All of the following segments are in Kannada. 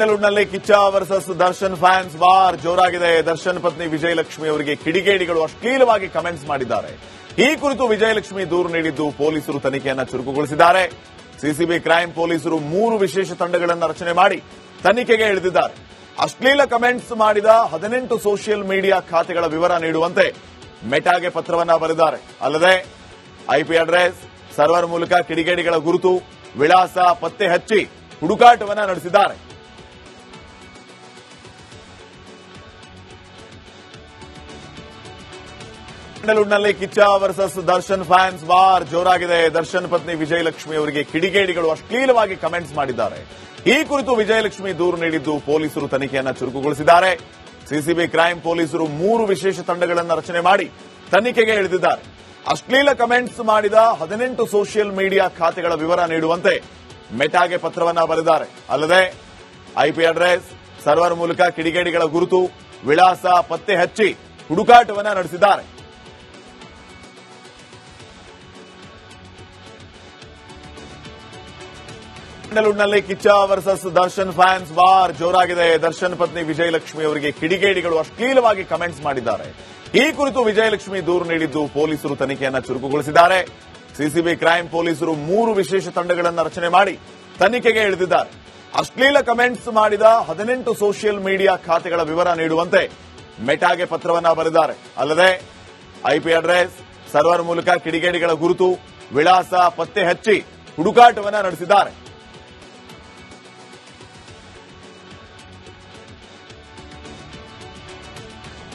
ಸ್ಯಾಂಡಲ್ವುಡ್ನಲ್ಲಿ Kichcha versus Darshan fans war ಜೋರಾಗಿದೆ. ದರ್ಶನ್ ಪತ್ನಿ ವಿಜಯಲಕ್ಷ್ಮಿ ಅವರಿಗೆ ಕಿಡಿಗೇಡಿಗಳು ಅಶ್ಲೀಲವಾಗಿ ಕಮೆಂಟ್ಸ್ ಮಾಡಿದ್ದಾರೆ. ಈ ಕುರಿತು ವಿಜಯಲಕ್ಷ್ಮಿ ದೂರು ನೀಡಿದ್ದು ಪೊಲೀಸರು ತನಿಖೆಯನ್ನು ಚುರುಕುಗೊಳಿಸಿದ್ದಾರೆ. ಸಿಸಿಬಿ ಕ್ರೈಮ್ ಪೊಲೀಸರು 3 ವಿಶೇಷ ತಂಡಗಳನ್ನು ರಚನೆ ಮಾಡಿ ತನಿಖೆಗೆ ಇಳಿದಿದ್ದಾರೆ. ಅಶ್ಲೀಲ ಕಮೆಂಟ್ಸ್ ಮಾಡಿದ 18 ಸೋಷಿಯಲ್ ಮೀಡಿಯಾ ಖಾತೆಗಳ ವಿವರ ನೀಡುವಂತೆ ಮೆಟಾಗೆ ಪತ್ರವನ್ನ ಬರೆದಿದ್ದಾರೆ. ಅಲ್ಲದೆ ಐಪಿ ಅಡ್ರೆಸ್, ಸರ್ವರ್ ಮೂಲಕ ಕಿಡಿಗೇಡಿಗಳ ಗುರುತು, ವಿಳಾಸ ಪತ್ತೆ ಹಚ್ಚಿ ಹುಡುಕಾಟವನ್ನ ನಡೆಸಿದ್ದಾರೆ. ಸ್ಯಾಂಡಲ್ವುಡ್ನಲ್ಲಿ Kichcha versus Darshan fans war ಜೋರಾಗಿದೆ. ದರ್ಶನ್ ಪತ್ನಿ ವಿಜಯಲಕ್ಷ್ಮಿ ಅವರಿಗೆ ಕಿಡಿಗೇಡಿಗಳು ಅಶ್ಲೀಲವಾಗಿ ಕಮೆಂಟ್ಸ್ ಮಾಡಿದ್ದಾರೆ. ಈ ಕುರಿತು ವಿಜಯಲಕ್ಷ್ಮಿ ದೂರು ನೀಡಿದ್ದು ಪೊಲೀಸರು ತನಿಖೆಯನ್ನು ಚುರುಕುಗೊಳಿಸಿದ್ದಾರೆ. ಸಿಸಿಬಿ ಕ್ರೈಮ್ ಪೊಲೀಸರು 3 ವಿಶೇಷ ತಂಡಗಳನ್ನು ರಚನೆ ಮಾಡಿ ತನಿಖೆಗೆ ಇಳಿದಿದ್ದಾರೆ. ಅಶ್ಲೀಲ ಕಮೆಂಟ್ಸ್ ಮಾಡಿದ 18 ಸೋಷಿಯಲ್ ಮೀಡಿಯಾ ಖಾತೆಗಳ ವಿವರ ನೀಡುವಂತೆ ಮೆಟಾಗೆ ಪತ್ರವನ್ನ ಬರೆದಿದ್ದಾರೆ. ಅಲ್ಲದೆ ಐಪಿ ಅಡ್ರೆಸ್, ಸರ್ವರ್ ಮೂಲಕ ಕಿಡಿಗೇಡಿಗಳ ಗುರುತು, ವಿಳಾಸ ಪತ್ತೆ ಹಚ್ಚಿ ಹುಡುಕಾಟವನ್ನ ನಡೆಸಿದ್ದಾರೆ. ಸ್ಯಾಂಡಲ್ವುಡ್ನಲ್ಲಿ Kichcha versus Darshan fans war ಜೋರಾಗಿದೆ. ದರ್ಶನ್ ಪತ್ನಿ ವಿಜಯಲಕ್ಷ್ಮಿ ಅವರಿಗೆ ಕಿಡಿಗೇಡಿಗಳು ಅಶ್ಲೀಲವಾಗಿ ಕಮೆಂಟ್ಸ್ ಮಾಡಿದ್ದಾರೆ. ಈ ಕುರಿತು ವಿಜಯಲಕ್ಷ್ಮಿ ದೂರು ನೀಡಿದ್ದು ಪೊಲೀಸರು ತನಿಖೆಯನ್ನು ಚುರುಕುಗೊಳಿಸಿದ್ದಾರೆ. ಸಿಸಿಬಿ ಕ್ರೈಮ್ ಪೊಲೀಸರು 3 ವಿಶೇಷ ತಂಡಗಳನ್ನು ರಚನೆ ಮಾಡಿ ತನಿಖೆಗೆ ಇಳಿದಿದ್ದಾರೆ. ಅಶ್ಲೀಲ ಕಮೆಂಟ್ಸ್ ಮಾಡಿದ 18 ಸೋಷಿಯಲ್ ಮೀಡಿಯಾ ಖಾತೆಗಳ ವಿವರ ನೀಡುವಂತೆ ಮೆಟಾಗೆ ಪತ್ರವನ್ನ ಬರೆದಿದ್ದಾರೆ. ಅಲ್ಲದೆ ಐಪಿ ಅಡ್ರೆಸ್, ಸರ್ವರ್ ಮೂಲಕ ಕಿಡಿಗೇಡಿಗಳ ಗುರುತು, ವಿಳಾಸ ಪತ್ತೆ ಹಚ್ಚಿ ಹುಡುಕಾಟವನ್ನ ನಡೆಸಿದ್ದಾರೆ.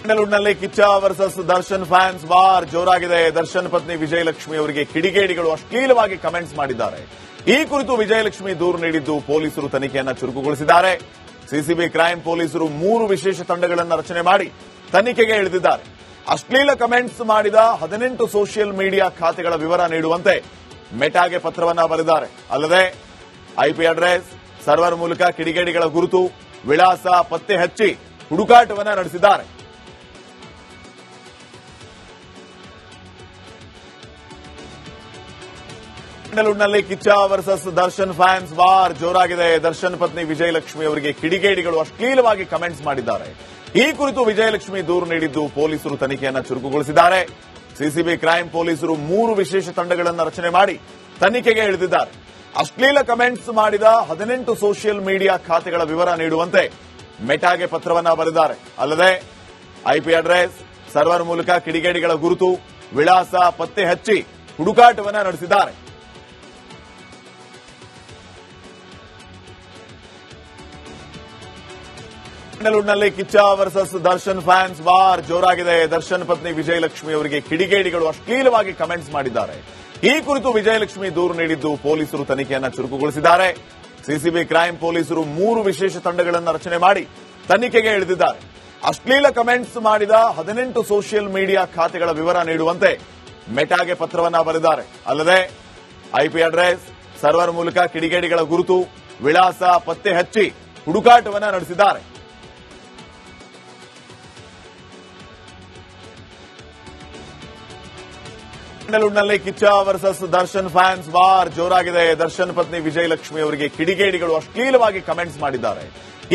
ಸ್ಯಾಂಡಲ್ವುಡ್ನಲ್ಲಿ Kichcha versus Darshan fans war ಜೋರಾಗಿದೆ. ದರ್ಶನ್ ಪತ್ನಿ ವಿಜಯಲಕ್ಷ್ಮಿ ಅವರಿಗೆ ಕಿಡಿಗೇಡಿಗಳು ಅಶ್ಲೀಲವಾಗಿ ಕಮೆಂಟ್ಸ್ ಮಾಡಿದ್ದಾರೆ. ಈ ಕುರಿತು ವಿಜಯಲಕ್ಷ್ಮಿ ದೂರು ನೀಡಿದ್ದು ಪೊಲೀಸರು ತನಿಖೆಯನ್ನು ಚುರುಕುಗೊಳಿಸಿದ್ದಾರೆ. ಸಿಸಿಬಿ ಕ್ರೈಮ್ ಪೊಲೀಸರು 3 ವಿಶೇಷ ತಂಡಗಳನ್ನು ರಚನೆ ಮಾಡಿ ತನಿಖೆಗೆ ಇಳಿದಿದ್ದಾರೆ. ಅಶ್ಲೀಲ ಕಮೆಂಟ್ಸ್ ಮಾಡಿದ 18 ಸೋಷಿಯಲ್ ಮೀಡಿಯಾ ಖಾತೆಗಳ ವಿವರ ನೀಡುವಂತೆ ಮೆಟಾಗೆ ಪತ್ರವನ್ನ ಬರೆದಿದ್ದಾರೆ. ಅಲ್ಲದೆ ಐಪಿ ಅಡ್ರೆಸ್, ಸರ್ವರ್ ಮೂಲಕ ಕಿಡಿಗೇಡಿಗಳ ಗುರುತು, ವಿಳಾಸ ಪತ್ತೆ ಹಚ್ಚಿ ಹುಡುಕಾಟವನ್ನ ನಡೆಸಿದ್ದಾರೆ. ಸ್ಯಾಂಡಲ್ವುಡ್ನಲ್ಲಿ Kichcha versus Darshan fans war ಜೋರಾಗಿದೆ. ದರ್ಶನ್ ಪತ್ನಿ ವಿಜಯಲಕ್ಷ್ಮಿ ಅವರಿಗೆ ಕಿಡಿಗೇಡಿಗಳು ಅಶ್ಲೀಲವಾಗಿ ಕಮೆಂಟ್ಸ್ ಮಾಡಿದ್ದಾರೆ. ಈ ಕುರಿತು ವಿಜಯಲಕ್ಷ್ಮಿ ದೂರು ನೀಡಿದ್ದು ಪೊಲೀಸರು ತನಿಖೆಯನ್ನು ಚುರುಕುಗೊಳಿಸಿದ್ದಾರೆ. ಸಿಸಿಬಿ ಕ್ರೈಮ್ ಪೊಲೀಸರು 3 ವಿಶೇಷ ತಂಡಗಳನ್ನು ರಚನೆ ಮಾಡಿ ತನಿಖೆಗೆ ಇಳಿದಿದ್ದಾರೆ. ಅಶ್ಲೀಲ ಕಮೆಂಟ್ಸ್ ಮಾಡಿದ 18 ಸೋಷಿಯಲ್ ಮೀಡಿಯಾ ಖಾತೆಗಳ ವಿವರ ನೀಡುವಂತೆ ಮೆಟಾಗೆ ಪತ್ರವನ್ನ ಬರೆದಿದ್ದಾರೆ. ಅಲ್ಲದೆ ಐಪಿ ಅಡ್ರೆಸ್, ಸರ್ವರ್ ಮೂಲಕ ಕಿಡಿಗೇಡಿಗಳ ಗುರುತು, ವಿಳಾಸ ಪತ್ತೆ ಹಚ್ಚಿ ಹುಡುಕಾಟವನ್ನ ನಡೆಸಿದ್ದಾರೆ. ಸ್ಯಾಂಡಲ್ವುಡ್ನಲ್ಲಿ Kichcha versus Darshan fans war ಜೋರಾಗಿದೆ. ದರ್ಶನ್ ಪತ್ನಿ ವಿಜಯಲಕ್ಷ್ಮಿ ಅವರಿಗೆ ಕಿಡಿಗೇಡಿಗಳು ಅಶ್ಲೀಲವಾಗಿ ಕಮೆಂಟ್ಸ್ ಮಾಡಿದ್ದಾರೆ. ಈ ಕುರಿತು ವಿಜಯಲಕ್ಷ್ಮಿ ದೂರು ನೀಡಿದ್ದು ಪೊಲೀಸರು ತನಿಖೆಯನ್ನು ಚುರುಕುಗೊಳಿಸಿದ್ದಾರೆ. ಸಿಸಿಬಿ ಕ್ರೈಮ್ ಪೊಲೀಸರು 3 ವಿಶೇಷ ತಂಡಗಳನ್ನು ರಚನೆ ಮಾಡಿ ತನಿಖೆಗೆ ಇಳಿದಿದ್ದಾರೆ. ಅಶ್ಲೀಲ ಕಮೆಂಟ್ಸ್ ಮಾಡಿದ 18 ಸೋಷಿಯಲ್ ಮೀಡಿಯಾ ಖಾತೆಗಳ ವಿವರ ನೀಡುವಂತೆ ಮೆಟಾಗೆ ಪತ್ರವನ್ನ ಬರೆದಿದ್ದಾರೆ. ಅಲ್ಲದೆ ಐಪಿ ಅಡ್ರೆಸ್, ಸರ್ವರ್ ಮೂಲಕ ಕಿಡಿಗೇಡಿಗಳ ಗುರುತು, ವಿಳಾಸ ಪತ್ತೆ ಹಚ್ಚಿ ಹುಡುಕಾಟವನ್ನ ನಡೆಸಿದ್ದಾರೆ. ಸ್ಯಾಂಡಲ್ವುಡ್ನಲ್ಲಿ Kichcha versus Darshan fans war ಜೋರಾಗಿದೆ. ದರ್ಶನ್ ಪತ್ನಿ ವಿಜಯಲಕ್ಷ್ಮಿ ಅವರಿಗೆ ಕಿಡಿಗೇಡಿಗಳು ಅಶ್ಲೀಲವಾಗಿ ಕಮೆಂಟ್ಸ್ ಮಾಡಿದ್ದಾರೆ.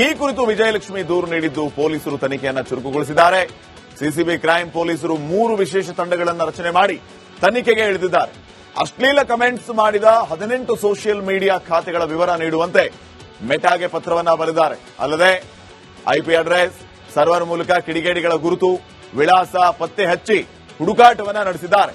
ಈ ಕುರಿತು ವಿಜಯಲಕ್ಷ್ಮಿ ದೂರು ನೀಡಿದ್ದು ಪೊಲೀಸರು ತನಿಖೆಯನ್ನು ಚುರುಕುಗೊಳಿಸಿದ್ದಾರೆ. ಸಿಸಿಬಿ ಕ್ರೈಮ್ ಪೊಲೀಸರು 3 ವಿಶೇಷ ತಂಡಗಳನ್ನು ರಚನೆ ಮಾಡಿ ತನಿಖೆಗೆ ಇಳಿದಿದ್ದಾರೆ. ಅಶ್ಲೀಲ ಕಮೆಂಟ್ಸ್ ಮಾಡಿದ 18 ಸೋಷಿಯಲ್ ಮೀಡಿಯಾ ಖಾತೆಗಳ ವಿವರ ನೀಡುವಂತೆ ಮೆಟಾಗೆ ಪತ್ರವನ್ನ ಬರೆದಿದ್ದಾರೆ. ಅಲ್ಲದೆ ಐಪಿ ಅಡ್ರೆಸ್, ಸರ್ವರ್ ಮೂಲಕ ಕಿಡಿಗೇಡಿಗಳ ಗುರುತು, ವಿಳಾಸ ಪತ್ತೆ ಹಚ್ಚಿ ಹುಡುಕಾಟವನ್ನ ನಡೆಸಿದ್ದಾರೆ.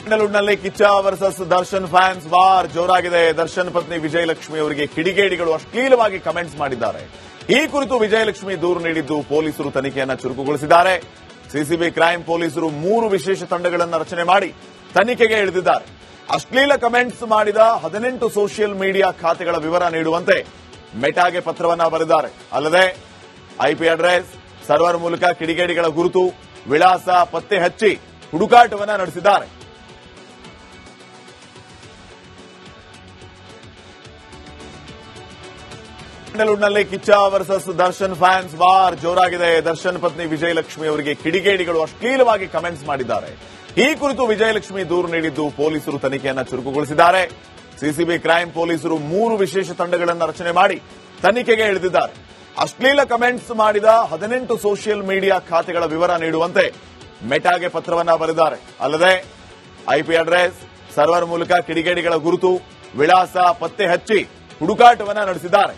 ಸ್ಯಾಂಡಲ್ವುಡ್ನಲ್ಲಿ Kichcha versus Darshan fans war ಜೋರಾಗಿದೆ. ದರ್ಶನ್ ಪತ್ನಿ ವಿಜಯಲಕ್ಷ್ಮಿ ಅವರಿಗೆ ಕಿಡಿಗೇಡಿಗಳು ಅಶ್ಲೀಲವಾಗಿ ಕಮೆಂಟ್ಸ್ ಮಾಡಿದ್ದಾರೆ. ಈ ಕುರಿತು ವಿಜಯಲಕ್ಷ್ಮಿ ದೂರು ನೀಡಿದ್ದು ಪೊಲೀಸರು ತನಿಖೆಯನ್ನು ಚುರುಕುಗೊಳಿಸಿದ್ದಾರೆ. ಸಿಸಿಬಿ ಕ್ರೈಮ್ ಪೊಲೀಸರು 3 ವಿಶೇಷ ತಂಡಗಳನ್ನು ರಚನೆ ಮಾಡಿ ತನಿಖೆಗೆ ಇಳಿದಿದ್ದಾರೆ. ಅಶ್ಲೀಲ ಕಮೆಂಟ್ಸ್ ಮಾಡಿದ 18 ಸೋಷಿಯಲ್ ಮೀಡಿಯಾ ಖಾತೆಗಳ ವಿವರ ನೀಡುವಂತೆ ಮೆಟಾಗೆ ಪತ್ರವನ್ನ ಬರೆದಿದ್ದಾರೆ. ಅಲ್ಲದೆ ಐಪಿ ಅಡ್ರೆಸ್, ಸರ್ವರ್ ಮೂಲಕ ಕಿಡಿಗೇಡಿಗಳ ಗುರುತು, ವಿಳಾಸ ಪತ್ತೆ ಹಚ್ಚಿ ಹುಡುಕಾಟವನ್ನ ನಡೆಸಿದ್ದಾರೆ. ಸ್ಯಾಂಡಲ್ವುಡ್ನಲ್ಲಿ Kichcha versus Darshan fans war ಜೋರಾಗಿದೆ. ದರ್ಶನ್ ಪತ್ನಿ ವಿಜಯಲಕ್ಷ್ಮಿ ಅವರಿಗೆ ಕಿಡಿಗೇಡಿಗಳು ಅಶ್ಲೀಲವಾಗಿ ಕಮೆಂಟ್ಸ್ ಮಾಡಿದ್ದಾರೆ. ಈ ಕುರಿತು ವಿಜಯಲಕ್ಷ್ಮಿ ದೂರು ನೀಡಿದ್ದು ಪೊಲೀಸರು ತನಿಖೆಯನ್ನ ಚುರುಕುಗೊಳಿಸಿದ್ದಾರೆ. ಸಿಸಿಬಿ ಕ್ರೈಂ ಪೊಲೀಸರು 3 ವಿಶೇಷ ತಂಡಗಳನ್ನು ರಚನೆ ಮಾಡಿ ತನಿಖೆಗೆ ಇಳಿದಿದ್ದಾರೆ. ಅಶ್ಲೀಲ ಕಮೆಂಟ್ಸ್ ಮಾಡಿದ 18 ಸೋಷಿಯಲ್ ಮೀಡಿಯಾ ಖಾತೆಗಳ ವಿವರ ನೀಡುವಂತೆ ಮೆಟಾಗೆ ಪತ್ರವನ್ನ ಬರೆದಿದ್ದಾರೆ. ಅಲ್ಲದೆ ಐಪಿ ಅಡ್ರೆಸ್, ಸರ್ವರ್ ಮೂಲಕ ಕಿಡಿಗೇಡಿಗಳ ಗುರುತು, ವಿಳಾಸ ಪತ್ತೆ ಹಚ್ಚಿ ಹುಡುಕಾಟವನ್ನ ನಡೆಸಿದ್ದಾರೆ.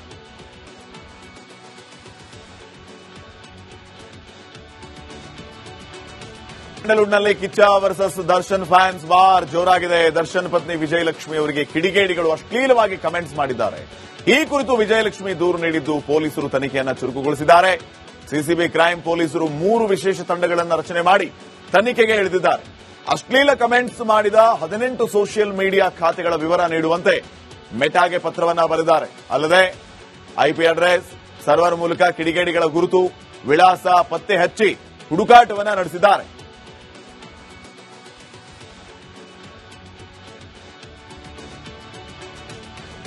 ಸ್ಯಾಂಡಲ್ವುಡ್ನಲ್ಲಿ Kichcha versus Darshan fans war ಜೋರಾಗಿದೆ. ದರ್ಶನ್ ಪತ್ನಿ ವಿಜಯಲಕ್ಷ್ಮಿ ಅವರಿಗೆ ಕಿಡಿಗೇಡಿಗಳು ಅಶ್ಲೀಲವಾಗಿ ಕಮೆಂಟ್ಸ್ ಮಾಡಿದ್ದಾರೆ. ಈ ಕುರಿತು ವಿಜಯಲಕ್ಷ್ಮಿ ದೂರು ನೀಡಿದ್ದು ಪೊಲೀಸರು ತನಿಖೆಯನ್ನ ಚುರುಕುಗೊಳಿಸಿದ್ದಾರೆ. ಸಿಸಿಬಿ ಕ್ರೈಂ ಪೊಲೀಸರು 3 ವಿಶೇಷ ತಂಡಗಳನ್ನು ರಚನೆ ಮಾಡಿ ತನಿಖೆಗೆ ಇಳಿದಿದ್ದಾರೆ. ಅಶ್ಲೀಲ ಕಮೆಂಟ್ಸ್ ಮಾಡಿದ 18 ಸೋಷಿಯಲ್ ಮೀಡಿಯಾ ಖಾತೆಗಳ ವಿವರ ನೀಡುವಂತೆ ಮೆಟಾಗೆ ಪತ್ರವನ್ನ ಬರೆದಿದ್ದಾರೆ. ಅಲ್ಲದೆ ಐಪಿ ಅಡ್ರೆಸ್, ಸರ್ವರ್ ಮೂಲಕ ಕಿಡಿಗೇಡಿಗಳ ಗುರುತು, ವಿಳಾಸ ಪತ್ತೆ ಹಚ್ಚಿ ಹುಡುಕಾಟವನ್ನ ನಡೆಸಿದ್ದಾರೆ.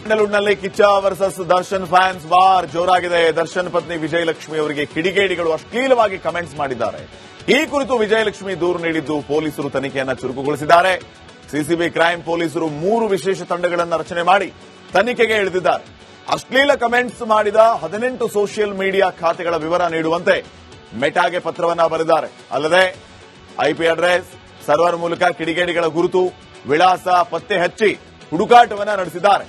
ಸ್ಯಾಂಡಲ್ವುಡ್ನಲ್ಲಿ Kichcha versus Darshan fans war ಜೋರಾಗಿದೆ. ದರ್ಶನ್ ಪತ್ನಿ ವಿಜಯಲಕ್ಷ್ಮಿ ಅವರಿಗೆ ಕಿಡಿಗೇಡಿಗಳು ಅಶ್ಲೀಲವಾಗಿ ಕಮೆಂಟ್ಸ್ ಮಾಡಿದ್ದಾರೆ. ಈ ಕುರಿತು ವಿಜಯಲಕ್ಷ್ಮಿ ದೂರು ನೀಡಿದ್ದು ಪೊಲೀಸರು ತನಿಖೆಯನ್ನ ಚುರುಕುಗೊಳಿಸಿದ್ದಾರೆ. ಸಿಸಿಬಿ ಕ್ರೈಂ ಪೊಲೀಸರು 3 ವಿಶೇಷ ತಂಡಗಳನ್ನು ರಚನೆ ಮಾಡಿ ತನಿಖೆಗೆ ಇಳಿದಿದ್ದಾರೆ. ಅಶ್ಲೀಲ ಕಮೆಂಟ್ಸ್ ಮಾಡಿದ 18 ಸೋಷಿಯಲ್ ಮೀಡಿಯಾ ಖಾತೆಗಳ ವಿವರ ನೀಡುವಂತೆ ಮೆಟಾಗೆ ಪತ್ರವನ್ನ ಬರೆದಿದ್ದಾರೆ. ಅಲ್ಲದೆ ಐಪಿ ಅಡ್ರೆಸ್, ಸರ್ವರ್ ಮೂಲಕ ಕಿಡಿಗೇಡಿಗಳ ಗುರುತು, ವಿಳಾಸ ಪತ್ತೆ ಹಚ್ಚಿ ಹುಡುಕಾಟವನ್ನ ನಡೆಸಿದ್ದಾರೆ.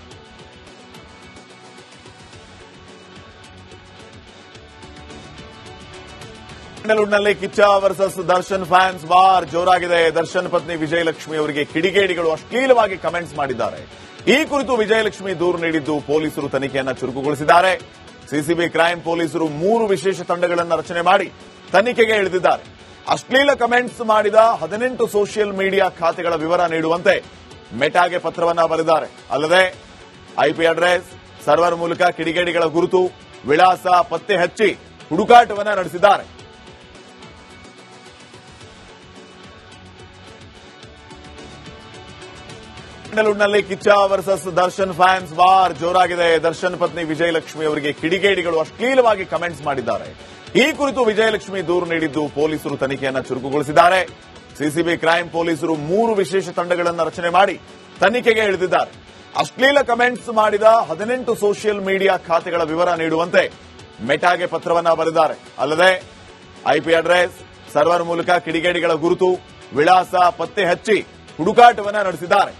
ಸ್ಯಾಂಡಲ್ವುಡ್ನಲ್ಲಿ Kichcha versus Darshan fans war ಜೋರಾಗಿದೆ. ದರ್ಶನ್ ಪತ್ನಿ ವಿಜಯಲಕ್ಷ್ಮಿ ಅವರಿಗೆ ಕಿಡಿಗೇಡಿಗಳು ಅಶ್ಲೀಲವಾಗಿ ಕಮೆಂಟ್ಸ್ ಮಾಡಿದ್ದಾರೆ. ಈ ಕುರಿತು ವಿಜಯಲಕ್ಷ್ಮಿ ದೂರು ನೀಡಿದ್ದು ಪೊಲೀಸರು ತನಿಖೆಯನ್ನ ಚುರುಕುಗೊಳಿಸಿದ್ದಾರೆ. ಸಿಸಿಬಿ ಕ್ರೈಂ ಪೊಲೀಸರು 3 ವಿಶೇಷ ತಂಡಗಳನ್ನು ರಚನೆ ಮಾಡಿ ತನಿಖೆಗೆ ಇಳಿದಿದ್ದಾರೆ. ಅಶ್ಲೀಲ ಕಮೆಂಟ್ಸ್ ಮಾಡಿದ 18 ಸೋಷಿಯಲ್ ಮೀಡಿಯಾ ಖಾತೆಗಳ ವಿವರ ನೀಡುವಂತೆ ಮೆಟಾಗೆ ಪತ್ರವನ್ನ ಬರೆದಿದ್ದಾರೆ. ಅಲ್ಲದೆ ಐಪಿ ಅಡ್ರೆಸ್, ಸರ್ವರ್ ಮೂಲಕ ಕಿಡಿಗೇಡಿಗಳ ಗುರುತು, ವಿಳಾಸ ಪತ್ತೆ ಹಚ್ಚಿ ಹುಡುಕಾಟವನ್ನ ನಡೆಸಿದ್ದಾರೆ. ಸ್ಯಾಂಡಲ್ವುಡ್ನಲ್ಲಿ Kichcha versus Darshan fans war ಜೋರಾಗಿದೆ. ದರ್ಶನ್ ಪತ್ನಿ ವಿಜಯಲಕ್ಷ್ಮಿ ಅವರಿಗೆ ಕಿಡಿಗೇಡಿಗಳು ಅಶ್ಲೀಲವಾಗಿ ಕಮೆಂಟ್ಸ್ ಮಾಡಿದ್ದಾರೆ. ಈ ಕುರಿತು ವಿಜಯಲಕ್ಷ್ಮಿ ದೂರು ನೀಡಿದ್ದು ಪೊಲೀಸರು ತನಿಖೆಯನ್ನ ಚುರುಕುಗೊಳಿಸಿದ್ದಾರೆ. ಸಿಸಿಬಿ ಕ್ರೈಂ ಪೊಲೀಸರು 3 ವಿಶೇಷ ತಂಡಗಳನ್ನು ರಚನೆ ಮಾಡಿ ತನಿಖೆಗೆ ಇಳಿದಿದ್ದಾರೆ. ಅಶ್ಲೀಲ ಕಮೆಂಟ್ಸ್ ಮಾಡಿದ 18 ಸೋಷಿಯಲ್ ಮೀಡಿಯಾ ಖಾತೆಗಳ ವಿವರ ನೀಡುವಂತೆ ಮೆಟಾಗೆ ಪತ್ರವನ್ನ ಬರೆದಿದ್ದಾರೆ. ಅಲ್ಲದೆ ಐಪಿ ಅಡ್ರೆಸ್, ಸರ್ವರ್ ಮೂಲಕ ಕಿಡಿಗೇಡಿಗಳ ಗುರುತು, ವಿಳಾಸ ಪತ್ತೆ ಹಚ್ಚಿ ಹುಡುಕಾಟವನ್ನ ನಡೆಸಿದ್ದಾರೆ.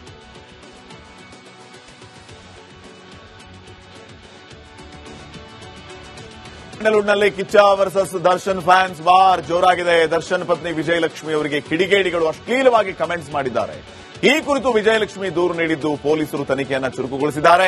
ಸ್ಯಾಂಡಲ್ವುಡ್ನಲ್ಲಿ Kichcha versus Darshan fans war ಜೋರಾಗಿದೆ. ದರ್ಶನ್ ಪತ್ನಿ ವಿಜಯಲಕ್ಷ್ಮಿ ಅವರಿಗೆ ಕಿಡಿಗೇಡಿಗಳು ಅಶ್ಲೀಲವಾಗಿ ಕಮೆಂಟ್ಸ್ ಮಾಡಿದ್ದಾರೆ. ಈ ಕುರಿತು ವಿಜಯಲಕ್ಷ್ಮಿ ದೂರು ನೀಡಿದ್ದು ಪೊಲೀಸರು ತನಿಖೆಯನ್ನ ಚುರುಕುಗೊಳಿಸಿದ್ದಾರೆ.